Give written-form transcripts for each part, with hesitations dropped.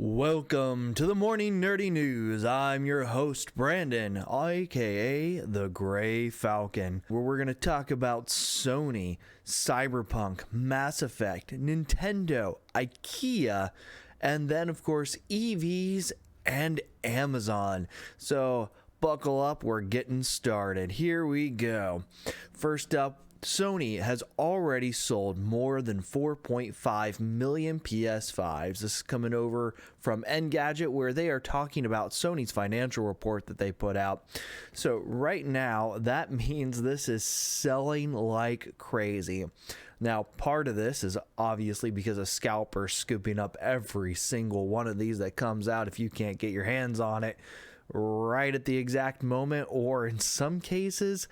Welcome to the Morning Nerdy News. I'm your host, Brandon, aka the Gray Falcon, where we're going to talk about Sony, Cyberpunk, Mass Effect, Nintendo, Ikea, and then, of course, EVs and Amazon. So, buckle up, we're getting started. Here we go. First up, Sony has already sold more than 4.5 million PS5s. This is coming over from Engadget, where they are talking about Sony's financial report that they put out. So right now, that means this is selling like crazy. Now, part of this is obviously because of scalpers scooping up every single one of these that comes out if you can't get your hands on it right at the exact moment, or in some cases,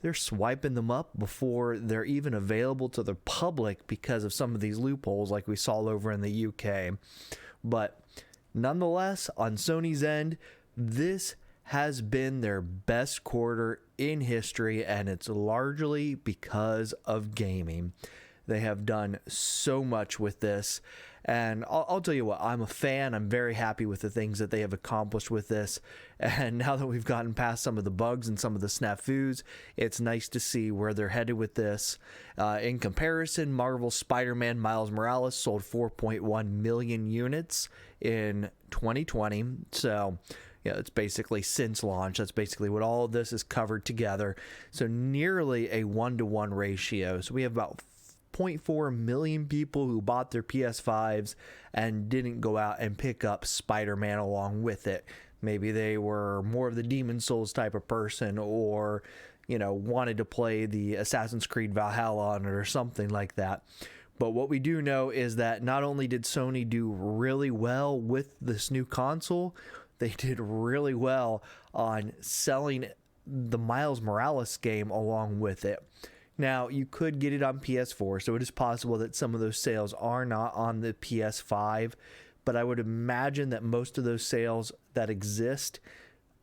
they're swiping them up before they're even available to the public because of some of these loopholes like we saw over in the UK. But nonetheless, on Sony's end, this has been their best quarter in history, and it's largely because of gaming. They have done so much with this, and I'll tell you what, I'm a fan. I'm very happy with the things that they have accomplished with this, and now that we've gotten past some of the bugs and some of the snafus, it's nice to see where they're headed with this. In comparison, Marvel's Spider-Man Miles Morales sold 4.1 million units in 2020, so yeah, it's basically since launch. That's basically what all of this is covered together. So nearly a 1-to-1 ratio. So we have about 0.4 million people who bought their PS5s and didn't go out and pick up Spider-Man along with it. Maybe they were more of the Demon Souls type of person, or, you know, wanted to play the Assassin's Creed Valhalla on it or something like that. But what we do know is that not only did Sony do really well with this new console, they did really well on selling the Miles Morales game along with it. Now, you could get it on PS4, so it is possible that some of those sales are not on the PS5, but I would imagine that most of those sales that exist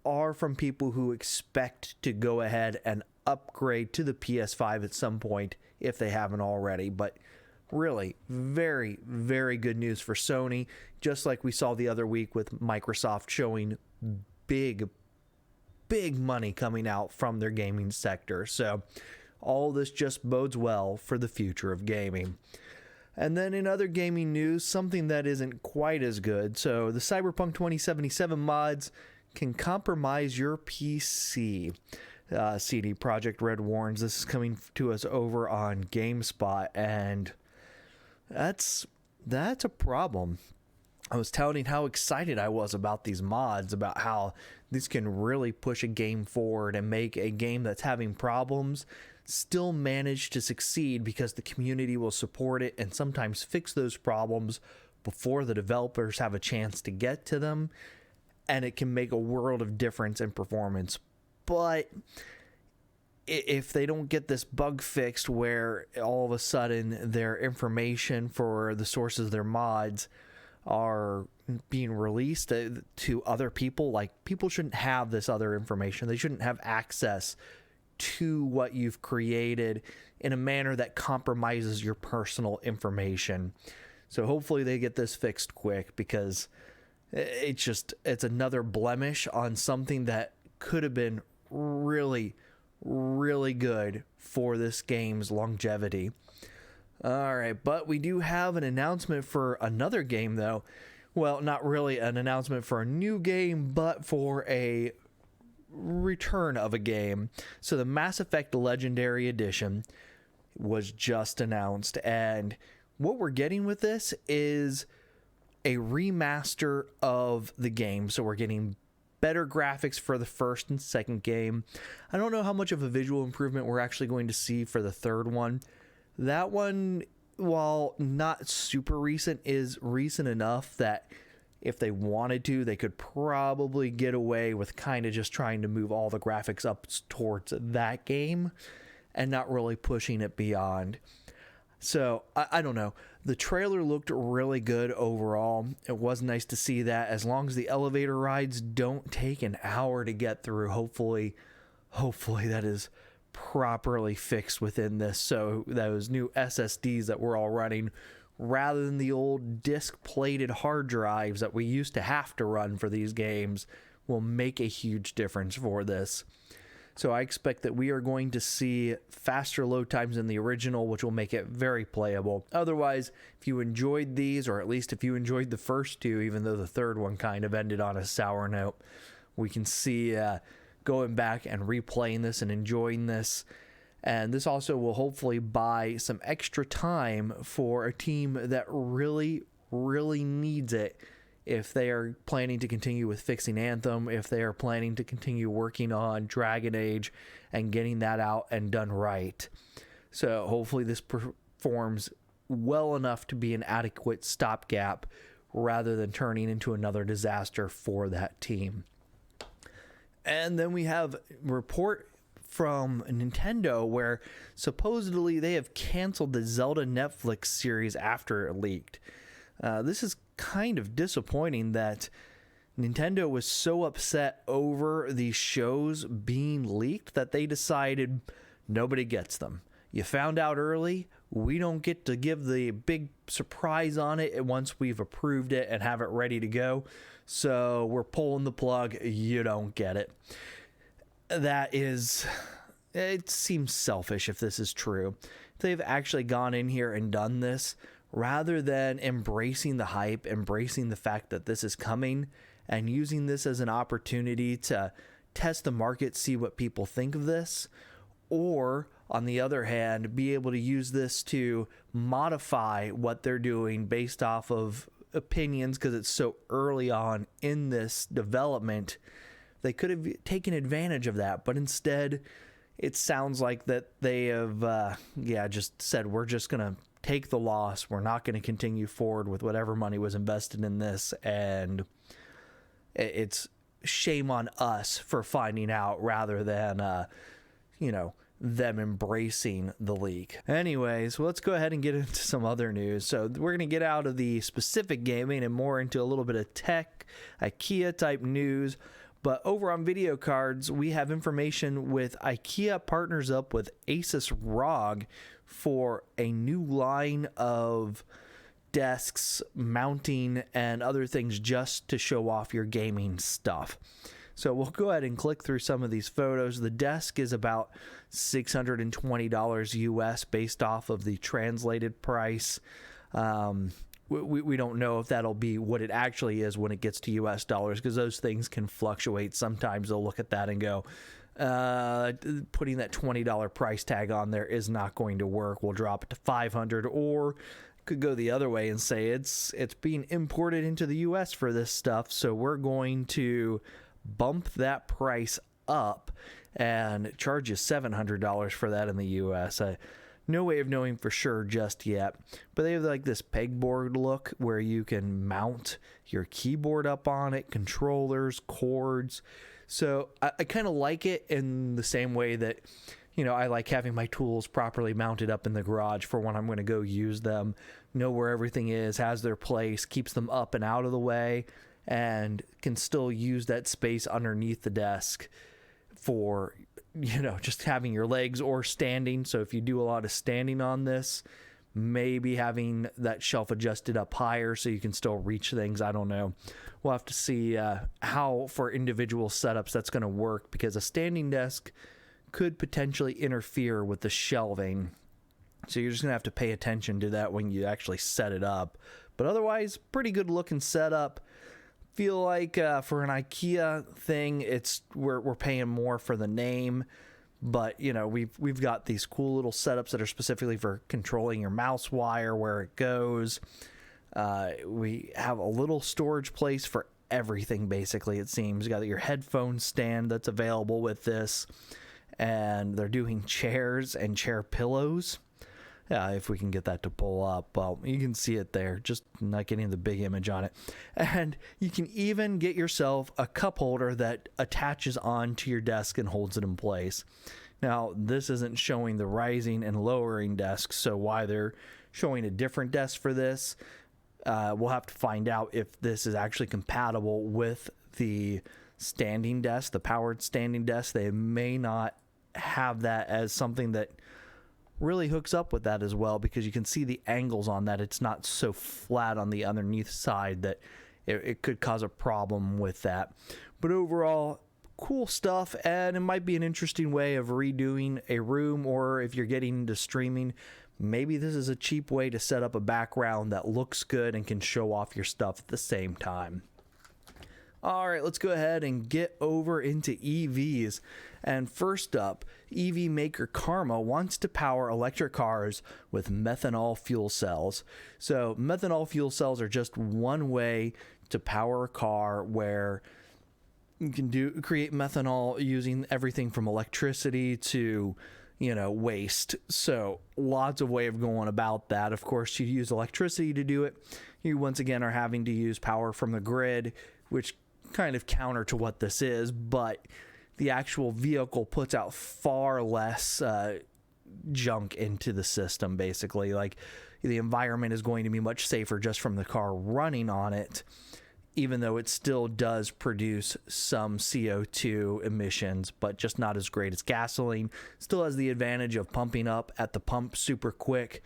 are from people who expect to go ahead and upgrade to the PS5 at some point if they haven't already. But really, very, very good news for Sony, just like we saw the other week with Microsoft showing big money coming out from their gaming sector. So all this just bodes well for the future of gaming. And then in other gaming news, something that isn't quite as good. So the Cyberpunk 2077 mods can compromise your PC. CD Projekt Red warns this is coming to us over on GameSpot, and that's a problem. I was touting how excited I was about these mods, about how this can really push a game forward and make a game that's having problems still manage to succeed because the community will support it and sometimes fix those problems before the developers have a chance to get to them, and it can make a world of difference in performance. But if they don't get this bug fixed where all of a sudden their information for the sources of their mods are being released to other people, like, people shouldn't have this other information. They shouldn't have access to what you've created in a manner that compromises your personal information. So hopefully they get this fixed quick, because it's another blemish on something that could have been really, really good for this game's longevity. All right, but we do have an announcement for another game, though. Well, not really an announcement for a new game, but for a return of a game. So the Mass Effect Legendary Edition was just announced, and what we're getting with this is a remaster of the game. So we're getting better graphics for the first and second game. I don't know how much of a visual improvement we're actually going to see for the third one. That one, while not super recent, is recent enough that if they wanted to, they could probably get away with kind of just trying to move all the graphics up towards that game and not really pushing it beyond. So, I don't know. The trailer looked really good overall. It was nice to see that, as long as the elevator rides don't take an hour to get through. Hopefully that is properly fixed within this, so those new SSDs that we're all running rather than the old disc-plated hard drives that we used to have to run for these games will make a huge difference for this. So I expect that we are going to see faster load times than the original, which will make it very playable. Otherwise, if you enjoyed these, or at least if you enjoyed the first two, even though the third one kind of ended on a sour note, we can see going back and replaying this and enjoying this. And this also will hopefully buy some extra time for a team that really, really needs it. If they are planning to continue with fixing Anthem, if they are planning to continue working on Dragon Age and getting that out and done right. So hopefully this performs well enough to be an adequate stopgap rather than turning into another disaster for that team. And then we have a report from Nintendo where supposedly they have canceled the Zelda Netflix series after it leaked. This is kind of disappointing that Nintendo was so upset over these shows being leaked that they decided nobody gets them. You found out early, we don't get to give the big surprise on it once we've approved it and have it ready to go. So we're pulling the plug, you don't get it. It seems selfish if this is true. If they've actually gone in here and done this, rather than embracing the hype, embracing the fact that this is coming, and using this as an opportunity to test the market, see what people think of this, or on the other hand, be able to use this to modify what they're doing based off of opinions because it's so early on in this development, they could have taken advantage of that. But instead, it sounds like that they have just said, we're just going to take the loss. We're not going to continue forward with whatever money was invested in this. And it's shame on us for finding out rather than, them embracing the leak. Anyways, let's go ahead and get into some other news. So we're going to get out of the specific gaming and more into a little bit of tech, Ikea type news. But over on video cards, we have information with Ikea partners up with Asus ROG for a new line of desks, mounting, and other things just to show off your gaming stuff. So we'll go ahead and click through some of these photos. The desk is about $620 US based off of the translated price. We don't know if that'll be what it actually is when it gets to US dollars, because those things can fluctuate. Sometimes they'll look at that and go, putting that $20 price tag on there is not going to work. We'll drop it to $500, or could go the other way and say it's being imported into the US for this stuff, so we're going to bump that price up and charge you $700 for that in the US. No way of knowing for sure just yet, but they have like this pegboard look where you can mount your keyboard up on it, controllers, cords. So I kind of like it in the same way that, I like having my tools properly mounted up in the garage for when I'm going to go use them, know where everything is, has their place, keeps them up and out of the way, and can still use that space underneath the desk for, just having your legs or standing. So if you do a lot of standing on this, maybe having that shelf adjusted up higher so you can still reach things. I don't know. We'll have to see how for individual setups that's going to work, because a standing desk could potentially interfere with the shelving. So you're just going to have to pay attention to that when you actually set it up. But otherwise, pretty good looking setup. Feel like for an IKEA thing, we're paying more for the name, but we've got these cool little setups that are specifically for controlling your mouse wire, where it goes. We have a little storage place for everything, basically. It seems you got your headphone stand that's available with this, and they're doing chairs and chair pillows. Yeah, if we can get that to pull up. Well, you can see it there, just not getting the big image on it. And you can even get yourself a cup holder that attaches onto your desk and holds it in place. Now, this isn't showing the rising and lowering desks, so why they're showing a different desk for this, we'll have to find out if this is actually compatible with the standing desk, the powered standing desk. They may not have that as something that really hooks up with that as well, because you can see the angles on that. It's not so flat on the underneath side that it could cause a problem with that. But overall, cool stuff, and it might be an interesting way of redoing a room, or if you're getting into streaming, maybe this is a cheap way to set up a background that looks good and can show off your stuff at the same time. All right, let's go ahead and get over into EVs. And first up, EV maker Karma wants to power electric cars with methanol fuel cells. So methanol fuel cells are just one way to power a car, where you can create methanol using everything from electricity to, waste. So lots of way of going about that. Of course, you use electricity to do it. You once again are having to use power from the grid, which kind of counter to what this is, but the actual vehicle puts out far less junk into the system. Basically, like, the environment is going to be much safer just from the car running on it, even though it still does produce some CO2 emissions, but just not as great as gasoline. Still has the advantage of pumping up at the pump super quick.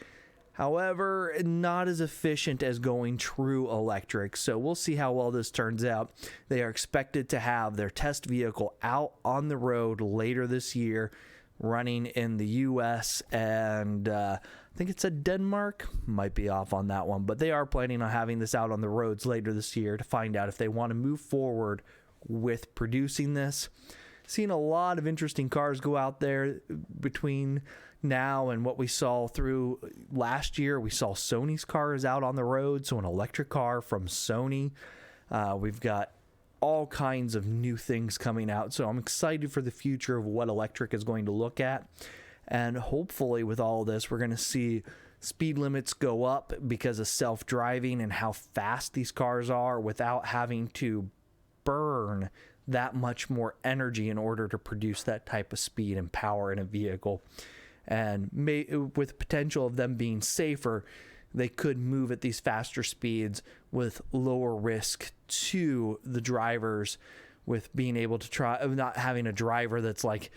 However, not as efficient as going true electric. So we'll see how well this turns out. They are expected to have their test vehicle out on the road later this year, running in the US and I think it said Denmark. Might be off on that one, but they are planning on having this out on the roads later this year to find out if they want to move forward with producing this. Seen a lot of interesting cars go out there between now and what we saw through last year. We saw Sony's cars out on the road, so an electric car from Sony. We've got all kinds of new things coming out, so I'm excited for the future of what electric is going to look at. And hopefully with all this, we're going to see speed limits go up because of self-driving and how fast these cars are, without having to burn that much more energy in order to produce that type of speed and power in a vehicle. And with potential of them being safer, they could move at these faster speeds with lower risk to the drivers, with being able to try, not having a driver that's like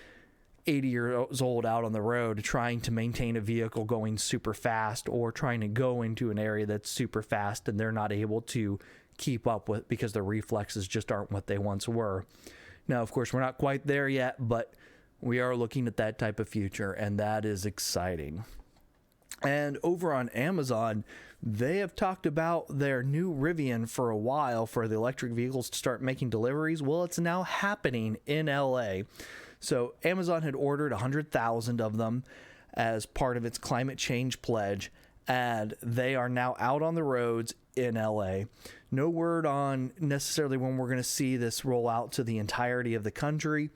80 years old out on the road trying to maintain a vehicle going super fast, or trying to go into an area that's super fast and they're not able to keep up with because their reflexes just aren't what they once were. Now, of course, we're not quite there yet, but we are looking at that type of future, and that is exciting. And over on Amazon, they have talked about their new Rivian for a while for the electric vehicles to start making deliveries. Well, it's now happening in LA. So Amazon had ordered 100,000 of them as part of its climate change pledge, and they are now out on the roads in LA. No word on necessarily when we're going to see this roll out to the entirety of the country,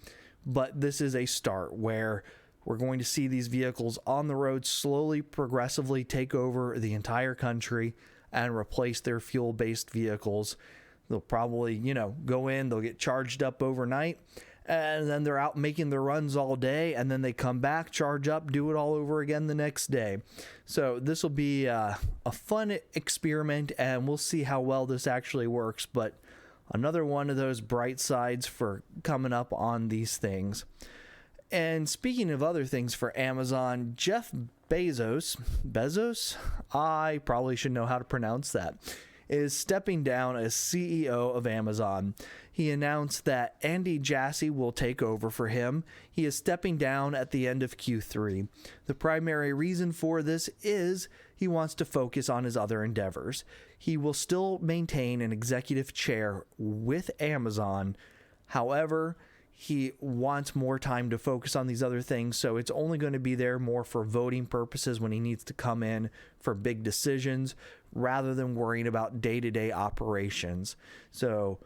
but this is a start where we're going to see these vehicles on the road slowly, progressively take over the entire country and replace their fuel-based vehicles. They'll probably, go in, they'll get charged up overnight, and then they're out making their runs all day, and then they come back, charge up, do it all over again the next day. So this will be a fun experiment, and we'll see how well this actually works, but another one of those bright sides for coming up on these things. And speaking of other things for Amazon, Jeff Bezos, I probably should know how to pronounce that, is stepping down as CEO of Amazon. He announced that Andy Jassy will take over for him. He is stepping down at the end of Q3. The primary reason for this is he wants to focus on his other endeavors. He will still maintain an executive chair with Amazon. However, he wants more time to focus on these other things, so it's only going to be there more for voting purposes when he needs to come in for big decisions, rather than worrying about day-to-day operations. So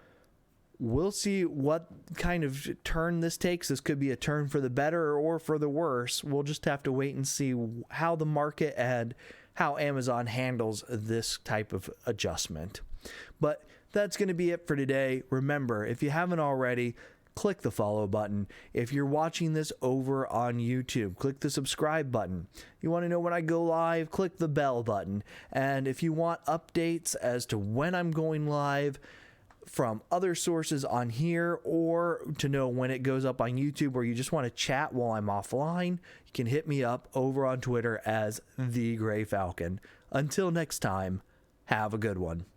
we'll see what kind of turn this takes. This could be a turn for the better or for the worse. We'll just have to wait and see how the market and how Amazon handles this type of adjustment. But that's going to be it for today. Remember, if you haven't already, click the follow button. If you're watching this over on YouTube, click the subscribe button. You want to know when I go live, click the bell button. And if you want updates as to when I'm going live, from other sources on here, or to know when it goes up on YouTube, or you just want to chat while I'm offline, you can hit me up over on Twitter as The Gray Falcon. Until next time, have a good one.